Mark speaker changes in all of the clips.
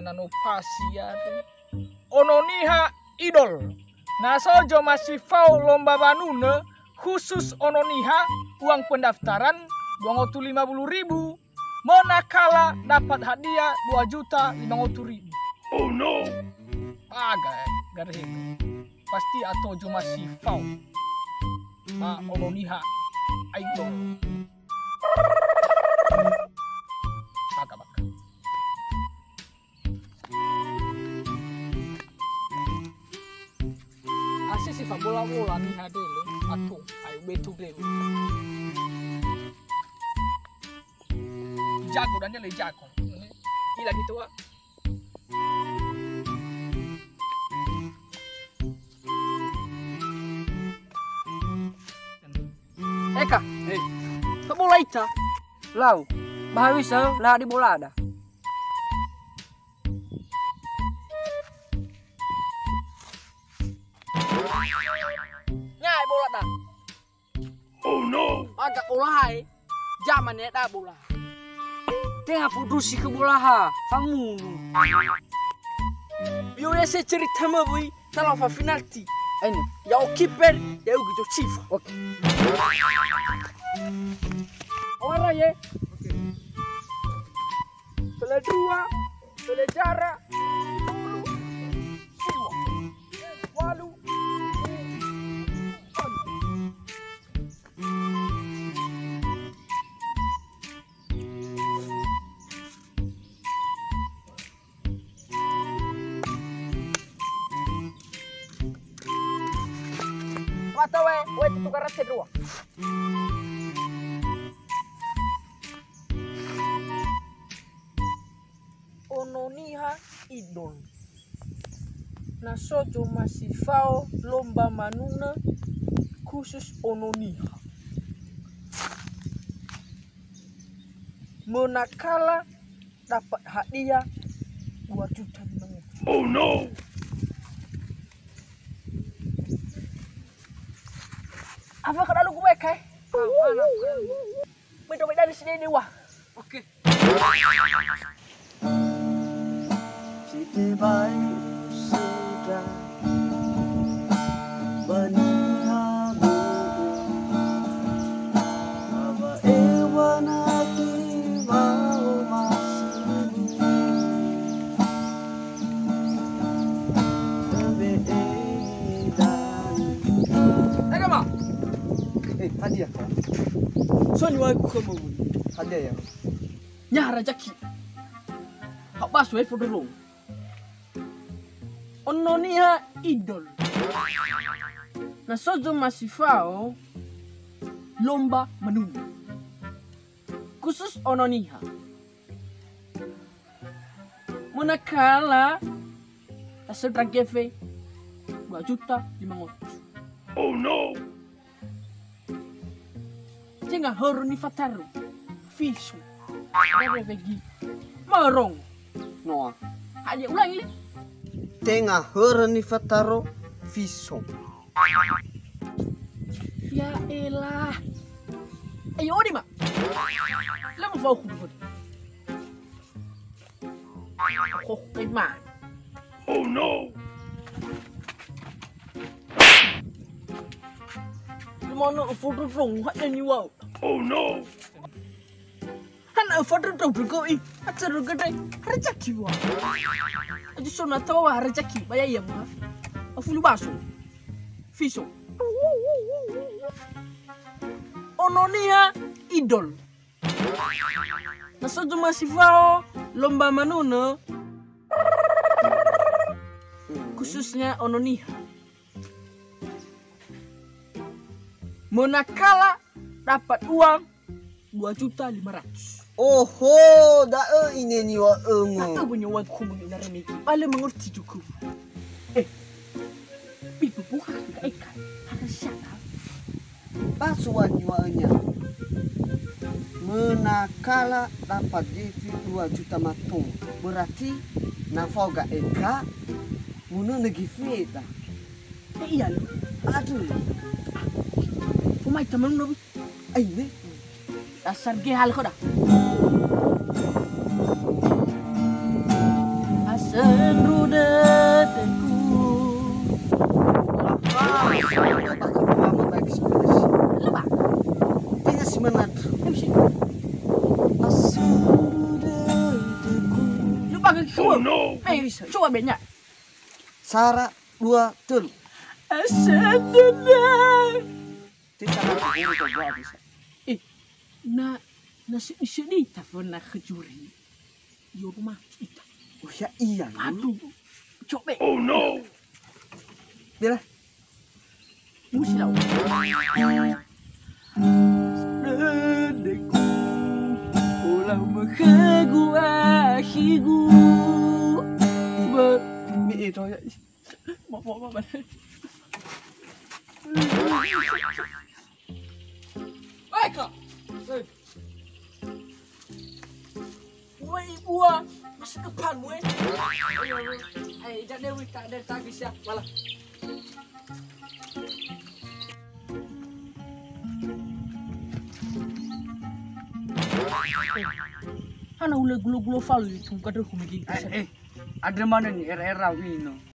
Speaker 1: nano pasia ononiha idol. Nah sojo masih fau lomba banuna khusus ononiha uang pendaftaran 250.000. Manakala dapat hadiah 2.500.000.
Speaker 2: Oh no.
Speaker 1: Gareh. Pasti atau jo masih fau. Ononiha idol. Baka. Asih sih bola-bola nih hadele atau ayo betu dulu. Jago dan le jago. Gila gitu Wak.
Speaker 3: Eka, ke bola ita. Lau, bahawisa lah di bola ada. Nyai bola dah.
Speaker 2: Oh no.
Speaker 3: Agak bola hai. Zaman ya dah bola. Tengah putusi ke bola ha. Kamu. Biar saya cerita mabui. Salah fa penalti. Ini, ya o keeper, ya o gitu chief. Oke. Orang ya. Oke. Bola dua, bola jarak. Walu. Mata we tukar rasa dua. Ononiha idol. Nasojo masih fao lomba manuna khusus ononiha. Manakala dapat hadiah 2.500.000.
Speaker 2: Oh no.
Speaker 3: Apa kada lu gue kai? Bedo dari sini wah. Oke.
Speaker 4: Siti baik sudah banihamu Aba ewan hati mau masih Lebih edan
Speaker 3: Ma.
Speaker 4: hadiah kau
Speaker 3: So ni wa ku mo.
Speaker 4: hadiah ya
Speaker 3: Nya rajaki. Hak bas we fodoro. Ononiha idol. Nasojo masih fao lomba menunda. Khusus ononiha. Manakala asadra gefe 2.500.000.
Speaker 2: Oh no.
Speaker 3: Tinga horo ni fataru. Fiso. Ada vegi. Marong.
Speaker 4: Noah
Speaker 3: Hanya ulangi.
Speaker 4: tengah herni fataro viso
Speaker 3: Ya elah. Ayo di mak. Lama fau ku. Aku kay man.
Speaker 2: Oh no.
Speaker 3: Limano foto rong hanya ni wow.
Speaker 2: Oh no.
Speaker 3: Hana foto rong berko I. Acara gede. Rezeki wa. Aji sona tawa rezeki bayaya ma. Afulu baso. Fiso. Ononiha idol. Nasojo masih fao lomba manuna khususnya ononiha. Manakala dapat uang 2.500.000.
Speaker 4: Oho, ini ni wa
Speaker 3: Atau punya uang kumpul na remeki. Pala mengerti juga. Pipu buka juga ikan. Harus siapa?
Speaker 4: Pasuan jualnya menakala dapat DP 2 juta matung berarti nafoga eka muna nagi feta
Speaker 3: Iya loh.
Speaker 4: aduh
Speaker 3: Pumay temen lo.
Speaker 4: ay ne
Speaker 3: Dasar gehal ko dah. Sendu deteku. Lepas.
Speaker 4: Tiga semenat.
Speaker 3: Lupa ke
Speaker 2: Oh
Speaker 3: kau.
Speaker 2: no!
Speaker 3: Ayo, coba banyak.
Speaker 4: Sara dua tul.
Speaker 3: Sendu deteku.
Speaker 4: Tidak ada guru kau buat bisa.
Speaker 3: Sedih tak pernah kejuri. Di rumah kita.
Speaker 4: Oh ya iya.
Speaker 3: Aduh, coba.
Speaker 2: Oh no!
Speaker 4: Bila
Speaker 3: Mesti tahu. Dedeku, ulang mengganggu hidupku.
Speaker 4: mi itu ya.
Speaker 3: Mau. Baik kak. Woi buah, masuk depan woi. Ayo, jangan dewi tak ada tagis ya, malah. Ana ule gulo falu itu kadang aku mikir.
Speaker 1: Ada mana nih era ini?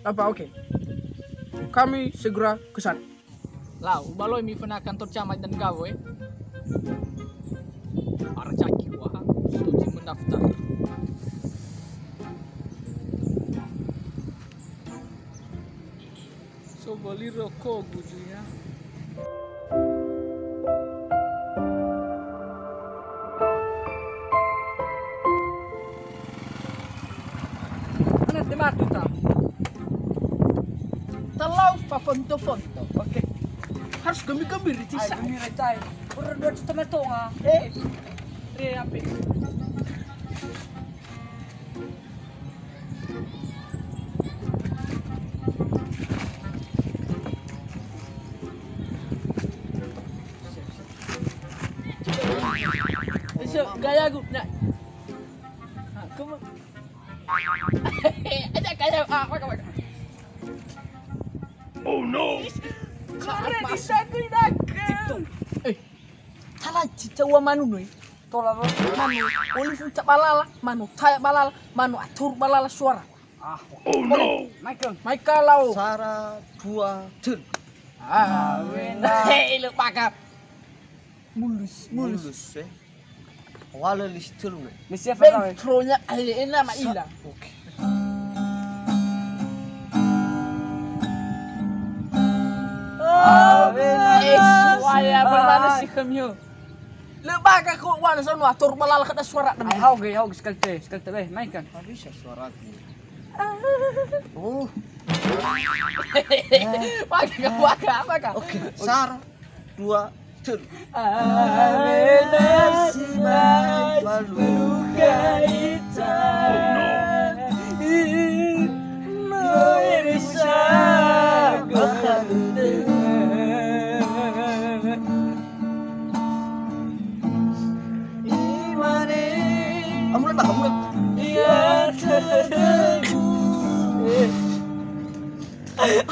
Speaker 3: Apa oke? Kami segera ke sana.
Speaker 1: Lau, baloi mi pernah kantor camat dan gawe. Arcaki wah, suci mendaftar. So beli rokok gujunya. Mana tempat kita?
Speaker 3: Telau pa fonto. Oke. Harus gembir-gembir di
Speaker 1: Ay,
Speaker 3: sisa.
Speaker 1: gumira tayo. Puro 2 tomato nga. Apa?
Speaker 3: So, gaya gue. Nah. Kamu. Ada gaya. Waka.
Speaker 2: Oh no!
Speaker 3: Kare di sagri dakel. Salah cicawa manu noi.
Speaker 1: Tola ba?
Speaker 3: Manu, oli funta balala, manu taya balala, manu atur balala suara.
Speaker 2: Oh no!
Speaker 3: Michael lau.
Speaker 4: Sara dua tul.
Speaker 3: Hei, lu pakap.
Speaker 4: Mulus eh. Wala listul me.
Speaker 1: Mesti
Speaker 3: Bentronya enak mak hilang.
Speaker 4: Oke.
Speaker 3: Waya bermana sih kamu? Lebah ka ko wan sa no atur balala kada suara
Speaker 1: Ay, hawg, skalte be, may kan.
Speaker 4: Habis ya suaraku. Oh,
Speaker 3: Pakai.
Speaker 4: oke. Sar, 2, 3. Mulai Pak, mulai.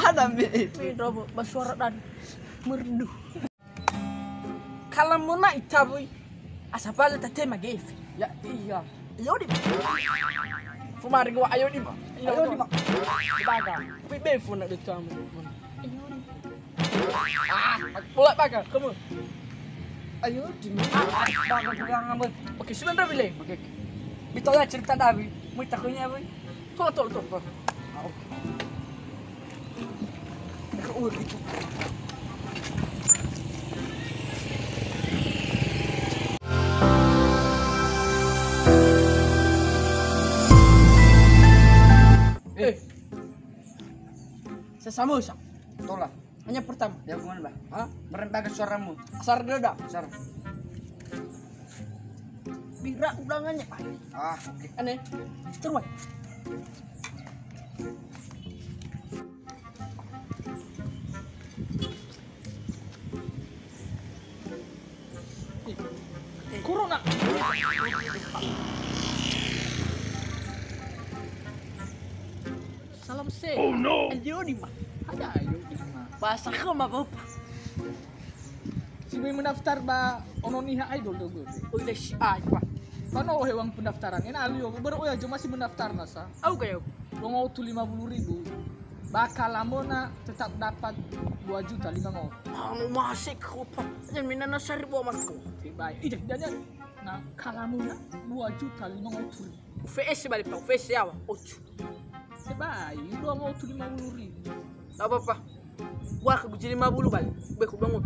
Speaker 4: Ada
Speaker 3: Beda bersuara dan merdu. Kalau mau naik tabu, asal balik tadi magif.
Speaker 4: Ya iya.
Speaker 3: Ayo di. Fumari gua ayo di ma.
Speaker 4: Ayo di, Mak.
Speaker 3: Baga. Pi befu nak ditamu. Ayo di. Pulak baga, kamu.
Speaker 4: Ayo di.
Speaker 3: Baga pegang ngambil. Oke, sebentar bile.
Speaker 4: Oke.
Speaker 3: Bitola cerita Dabi. Mau takutnya apa? Tol. Itu. Sesama usah.
Speaker 4: Tolak.
Speaker 3: Hanya pertama.
Speaker 4: Ya kemana, Mbak?
Speaker 3: Hah?
Speaker 4: Merentah ke suaramu.
Speaker 3: Asar dada.
Speaker 4: Sar.
Speaker 3: Bira udangannya.
Speaker 4: Ah, oke.
Speaker 3: Aneh. Terus. Corona. Salam se.
Speaker 2: Oh no!
Speaker 3: Ayo di mah.
Speaker 1: Ada ayo di mana?
Speaker 3: Bahasa kema apa?
Speaker 1: Si gue mendaftar ba ononiha idol tuh gue.
Speaker 3: Udah si apa?
Speaker 1: Pano hewang pendaftaran. Enak alio baru ya masih mendaftar nasa.
Speaker 3: Aku kayak
Speaker 1: Uang auto 50.000. Bakal lamona tetap dapat 2 juta 5 ngau.
Speaker 3: kamu masih kopa. Jangan minana sari bawa masku.
Speaker 1: Baik. Ih dan nah kalamona 2 juta 5 ngau tuh.
Speaker 3: VS balik pak. VS ya, ocu.
Speaker 1: Baik. 2 ngau tuh 50.000.
Speaker 3: Tak apa-apa. Wah, ke guci 50 balik. Beku bangun.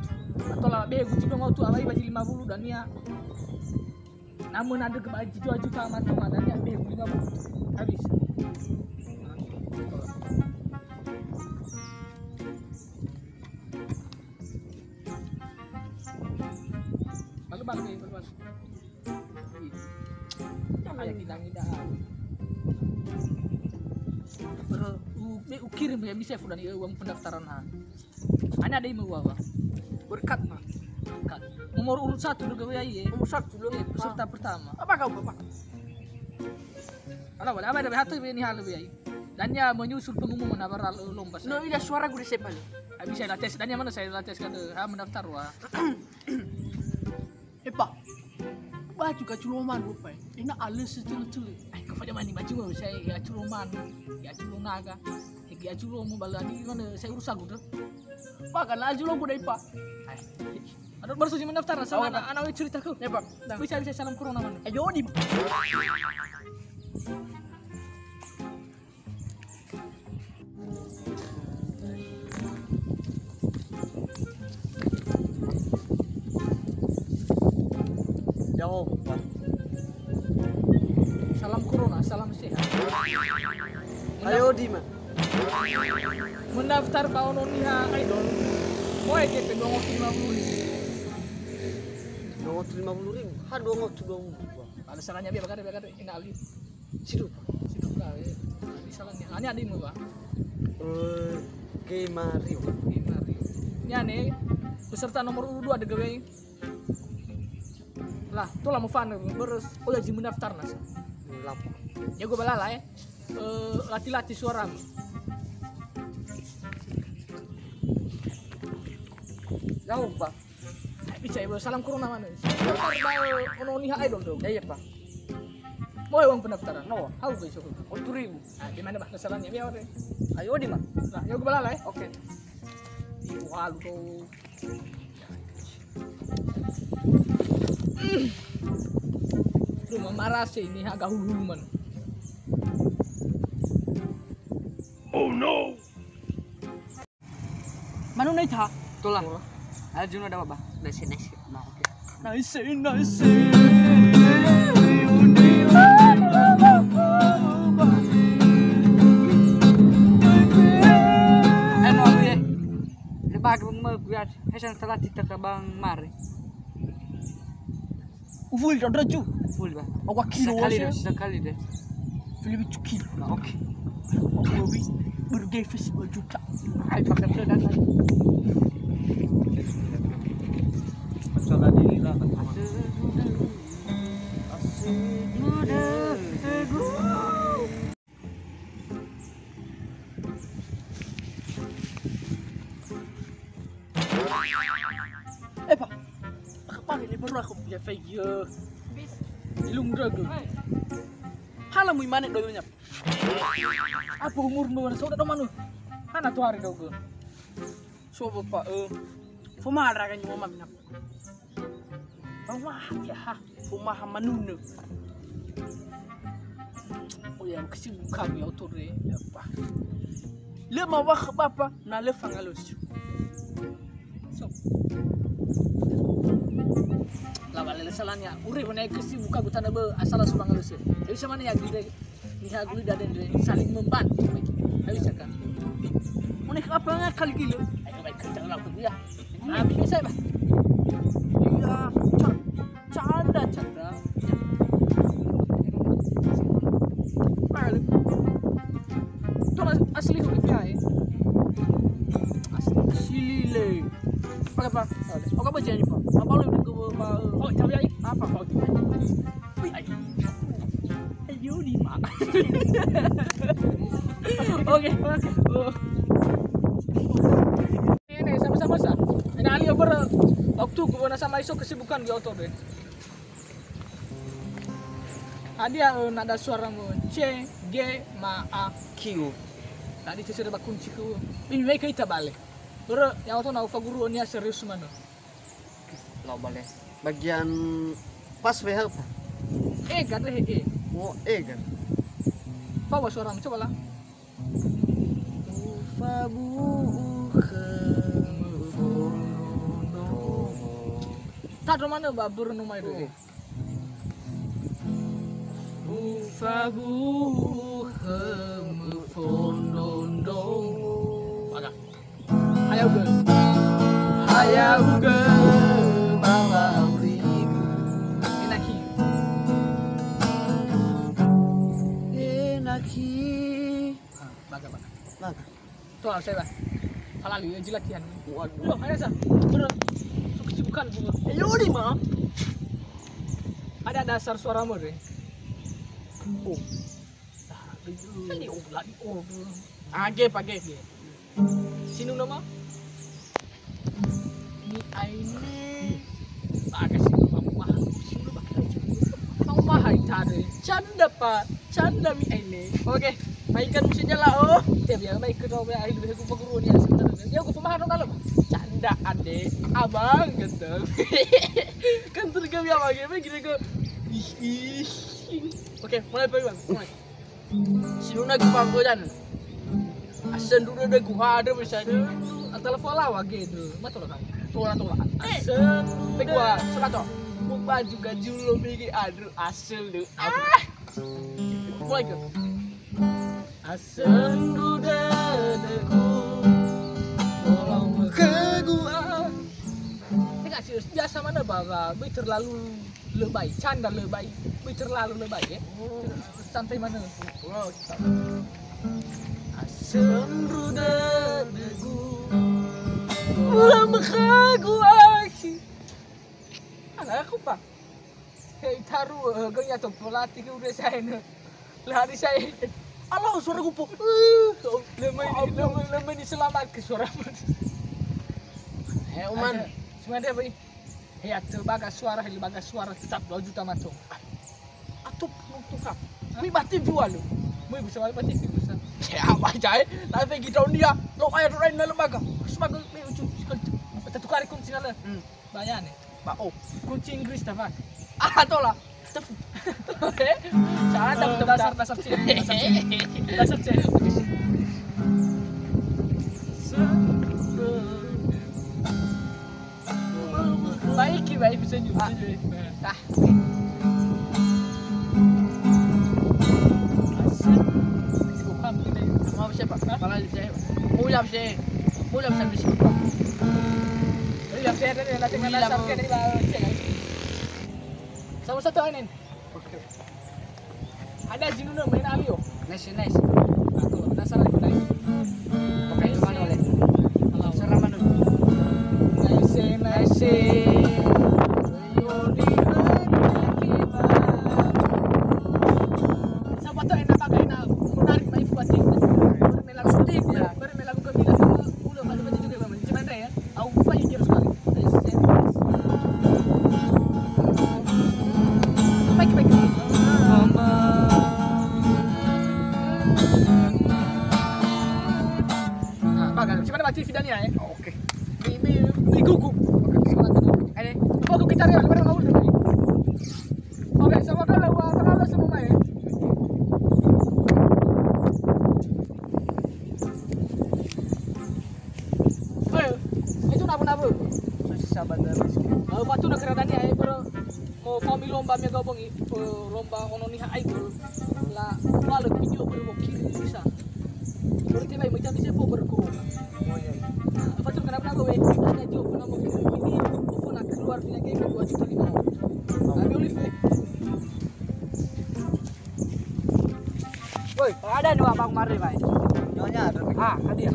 Speaker 1: Atau lah be guci ngau tuh abai bagi 50 dan ya. Namun ada ke bagi 2 juta sama dan ya be 50. Habis. Balu. Jangan ngida-ngida. Kirim ya bisa dan uang pendaftaran ha. Hanya ada yang mau
Speaker 3: Berkat mah.
Speaker 1: berkat. Nomor urut 1 juga ya iya.
Speaker 3: Nomor 1 dulu.
Speaker 1: Peserta pertama.
Speaker 3: Apa kau bapak?
Speaker 1: Ada boleh apa ada hatu ini hal ya. Dan ya menyusul pengumuman apa lomba.
Speaker 3: No, ini suara gue disepal.
Speaker 1: Bisa lah tes dan yang mana saya lah tes kan mendaftar wah.
Speaker 3: Pak. Baju kaculoman lupa. Ini alus culu-culu.
Speaker 1: Kepada mani baju saya ya culoman, ya culonaga. Ya culo mau balani mana saya urus aku tuh.
Speaker 3: Pak kan ajulo gue dari Pak.
Speaker 1: Ada baru saja mendaftar sama anak ceritaku.
Speaker 3: Ya Pak.
Speaker 1: Bisa salam corona mana.
Speaker 3: Ayo di.
Speaker 4: Jawab, Pak.
Speaker 1: Salam corona, salam sehat.
Speaker 4: Ayo di, Mak.
Speaker 1: Mendaftar Pak Ononiha Idol. Mau EGP
Speaker 4: 250.000. Ha 250.
Speaker 1: ada salahnya biar bakar ini ali.
Speaker 4: Situ.
Speaker 1: Situ lah. Ini salahnya. Ini ada mau Pak.
Speaker 4: Ke Mario.
Speaker 1: Ini nih peserta nomor 2 ada gawe. Lah, tuh lah mau fan terus udah jadi mendaftar nas.
Speaker 4: Lapo.
Speaker 1: Ya gue balala ya. Latih-latih suara.
Speaker 4: Jauh, Pak.
Speaker 1: Bisa ya, salam corona mana? Ononiha Idol dong.
Speaker 4: Ya, Pak.
Speaker 1: Mau uang pendaftaran?
Speaker 4: No.
Speaker 1: How guys aku?
Speaker 4: 1.000.
Speaker 1: Nah, di mana bah kesalahannya biar deh.
Speaker 4: Ayo di, Mak.
Speaker 1: Nah, ya gue balala ya.
Speaker 4: Oke.
Speaker 1: Wah, lu tuh. Lu marah sih ini agak hulu-hulu man.
Speaker 2: Oh no!
Speaker 3: Mana naik ta?
Speaker 4: Tulah. Ayo ada apa? Nice. Nah, oke.
Speaker 3: Nice.
Speaker 5: Lagi bang magbiat. Hesan salah kita ke bang mari.
Speaker 3: Full dah ju.
Speaker 5: Full ba.
Speaker 3: Awak kilo
Speaker 5: Sekali deh.
Speaker 3: Film itu kilo.
Speaker 5: Oke.
Speaker 3: Awak bergay festival juta.
Speaker 5: Hai pakai sudah tadi.
Speaker 1: Salah diri lah.
Speaker 3: Pak. Apa ini baru aku punya figure. Ilung drago. Hala mu imane do nyap.
Speaker 1: Apa umurmu? Sudah teman lu. Hana tuh hari dogo.
Speaker 3: So Pak, fumara kan yung mama minap.
Speaker 1: Wah, ya.
Speaker 3: Fumaha manunu.
Speaker 1: Oh ya, kesibukan ya tuh deh.
Speaker 3: Apa? Lema wak bapa na lefa ngalos.
Speaker 1: So. Lawan lesalanya. Uri mana kesibukan gue tanda be asal subang halus. Jadi sama nih ya gede. Nih aku lihat dan saling membantu. Ayo kan.
Speaker 3: Unik apa nga kali gilo?
Speaker 1: Ayo baik kerja lah tuh ya. Abi bisa ba?
Speaker 3: Iya, canda.
Speaker 1: Balik. Tuh asli gue ya.
Speaker 3: Silile. Oke Pak. Oke apa janji Pak? Apa lu udah ke
Speaker 1: Oh, jauh ya.
Speaker 3: apa Pak?
Speaker 1: Ayo di mana?
Speaker 3: Oke.
Speaker 1: Ini sama-sama sa. Ini ali over waktu gue sama iso kesibukan di auto deh. Ada nada suara mo C G ma A Q. Tadi saya sudah kunci ke. Ini mereka kita balik. Bro, yang auto na faguru nia serius mana?
Speaker 4: Lo boleh. Bagian pas behel Pak.
Speaker 1: Kan deh
Speaker 4: Oh, kan.
Speaker 1: Bawa suara mo coba lah. Tak mana babur numai dulu. Ufabu kemufondondo. Agak. Ayaw ge bawa urigu. Enaki. Baga.
Speaker 4: Laga.
Speaker 1: Tuh saya bah. Kalau lihat jilakian. Waduh, ada sah. Bener. Kesibukan bunga.
Speaker 3: Ayo di mah.
Speaker 1: Ada dasar suara mo deh.
Speaker 3: Oh.
Speaker 1: Ini lagi
Speaker 3: Age page.
Speaker 1: Sino nama?
Speaker 3: Ni aine.
Speaker 1: Agak sino kamu mahal. Sino ba kita? Kamu mahal tadi.
Speaker 3: Canda mi aine.
Speaker 1: Oke.
Speaker 3: Mainkan musiknya lah oh.
Speaker 1: Tiap ya baik ke doa akhir lebih aku guru ni sebenarnya. Dia aku pemaham dong kalau.
Speaker 3: Canda ade. Abang gendeng. Kan tergami abang gini ke. Oke, mulai bang. Mulai. Sino na gupanggo dan. Asan dulu ada gua ada misalnya.
Speaker 1: Telepon lah wage itu. Matu lah kan.
Speaker 3: Tola.
Speaker 1: Asen.
Speaker 3: Gua selato. Mau baju gaji lo bagi aduh asal lu. Mulai ke.
Speaker 1: Asen dadaku. Tolong ke gua. Ini nggak serius. Biasa mana bawa. Be terlalu lebay. Canda lebay. Be terlalu lebay ya. Santai mana?
Speaker 3: Wow.
Speaker 1: Asen dadaku. Tolong ke gua. Anak aku pak. Hei taruh gaya tu pelatih udah saya ni. Lari saya.
Speaker 3: Allah suara gupo.
Speaker 1: Lemah ni selamat ke suara.
Speaker 3: Oman.
Speaker 1: Semua dia beri. Ya terbagas suara tetap 2 juta matung.
Speaker 3: Atup nuntukap. Mi batin jual lu.
Speaker 1: Mau bisa balik bisa.
Speaker 3: Ya apa jai? Tapi kita dia. Lo air lain dalam baga. Sebagai mi ujung.
Speaker 1: Tukar kunci nala. Banyak ni.
Speaker 3: Bao.
Speaker 1: Kunci Inggris dah pak.
Speaker 3: Tola.
Speaker 1: Cara dasar cek. Baik bisa juga. Tah. Bukan ini.
Speaker 3: Mau siapa? Kalau saya. Mulai saya. Mulai saya bisa.
Speaker 1: Yang saya ada nanti mana
Speaker 5: Bilang,
Speaker 1: sampai dari bawah cek. Sama satu anin.
Speaker 5: Oke.
Speaker 1: Ada jinuna main alio.
Speaker 5: Nice.
Speaker 1: Atau dasar lagi naik.
Speaker 5: Pakai itu mana oleh?
Speaker 1: Kalau
Speaker 5: Serang mana?
Speaker 1: nice. Siapa tuh enak pakai enak menarik main buat tim. Bermelaku sedih ya. Bermelaku gembira sama udah macam-macam juga memang. Cuman ya, aku pikir sekali. Baik. Nah, bagal. Cuman baca videonya ya.
Speaker 5: Oke.
Speaker 1: Di gugup.
Speaker 5: Ada.
Speaker 1: Aku kita ya, lebar mau udah. Oke, sama kalau semua main. Itu nabu-nabu.
Speaker 5: Sahabat dari.
Speaker 1: Batu nak kerana ni ay bro. Mo kami lomba mi gabong lomba ono ni ay bro. La wala video bro mo kiri bisa. Berarti may macam bisa po berko.
Speaker 5: Oh iya.
Speaker 1: Apa tu kenapa we? Ada jo pernah mo kiri ini. Opo nak keluar punya game 2,5 juta. Kami olive.
Speaker 5: Woi, ada nih abang mari, Pak.
Speaker 4: Nyonya ada
Speaker 5: Hadir.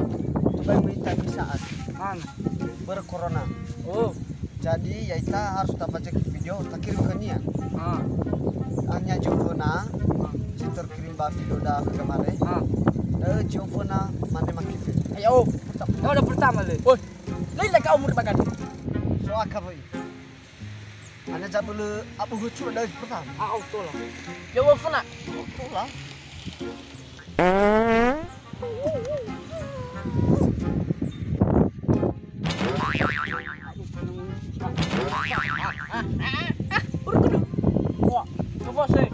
Speaker 4: tupai minta di saat
Speaker 5: Mana?
Speaker 4: bercorona.
Speaker 5: Oh.
Speaker 4: Jadi ya kita harus dapat cek video tak kirim ke Nia. Hanya jumpa si terkirim bah video dah kemarin. Jumpa mana makin fit.
Speaker 5: Ayo. Kau udah pertama le.
Speaker 1: Oi. Lain kau umur bagan.
Speaker 4: So akabai. Hanya jabul abu hucu dah pertama.
Speaker 5: Auto lah.
Speaker 1: Yo wo funa.
Speaker 4: Itulah.
Speaker 1: Wah, coba sih.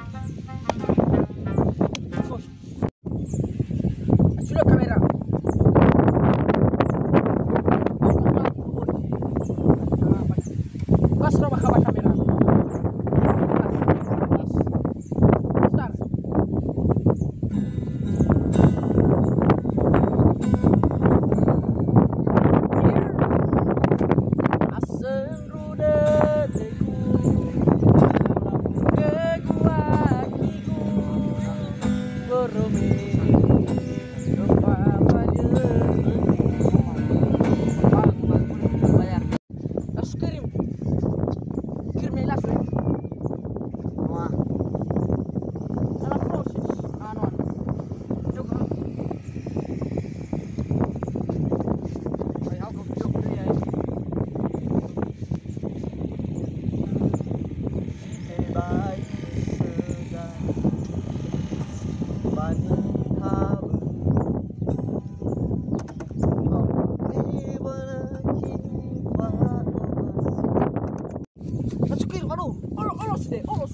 Speaker 1: Sudah kamera. Pas coba kawa kamera. Start.
Speaker 4: Wah, saya aku video dulu ya. Baik segar bani habu.
Speaker 1: Masukin, aduh, olos deh. Aduh.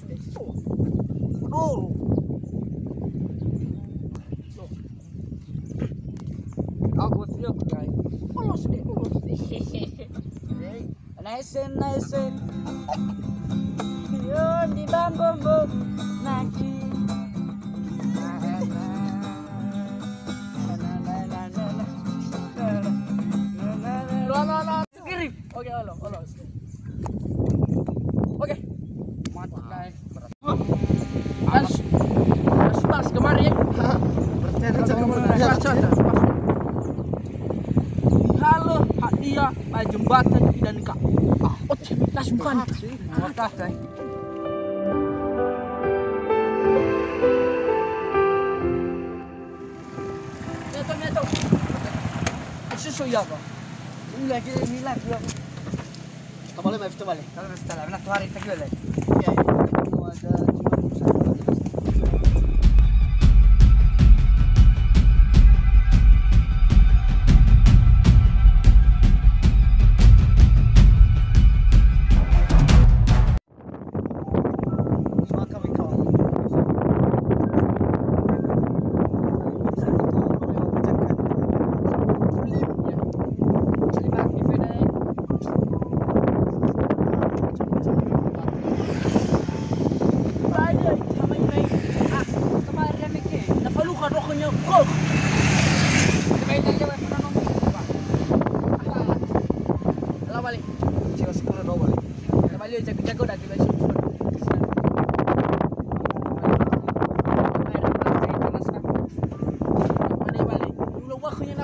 Speaker 5: Aku video guys.
Speaker 1: Olos deh.
Speaker 5: Nice. Yon di bangkong bom naki.
Speaker 1: No. Kirim. Oke, olos. Oke.
Speaker 5: Mantap guys.
Speaker 1: Pas kemarin. Halo, hadiah Pak Jembatan dan Kak. Langsung bukan.
Speaker 5: Makasih guys.
Speaker 1: Neto. Susu ya, Pak.
Speaker 5: Ini lagi ya.
Speaker 4: Kembali maaf tu balik.
Speaker 5: Kalau setelah nak hari tak boleh.
Speaker 4: Ya, itu ada cuma semua kami kawan.
Speaker 1: Terima kasih.
Speaker 3: Akunya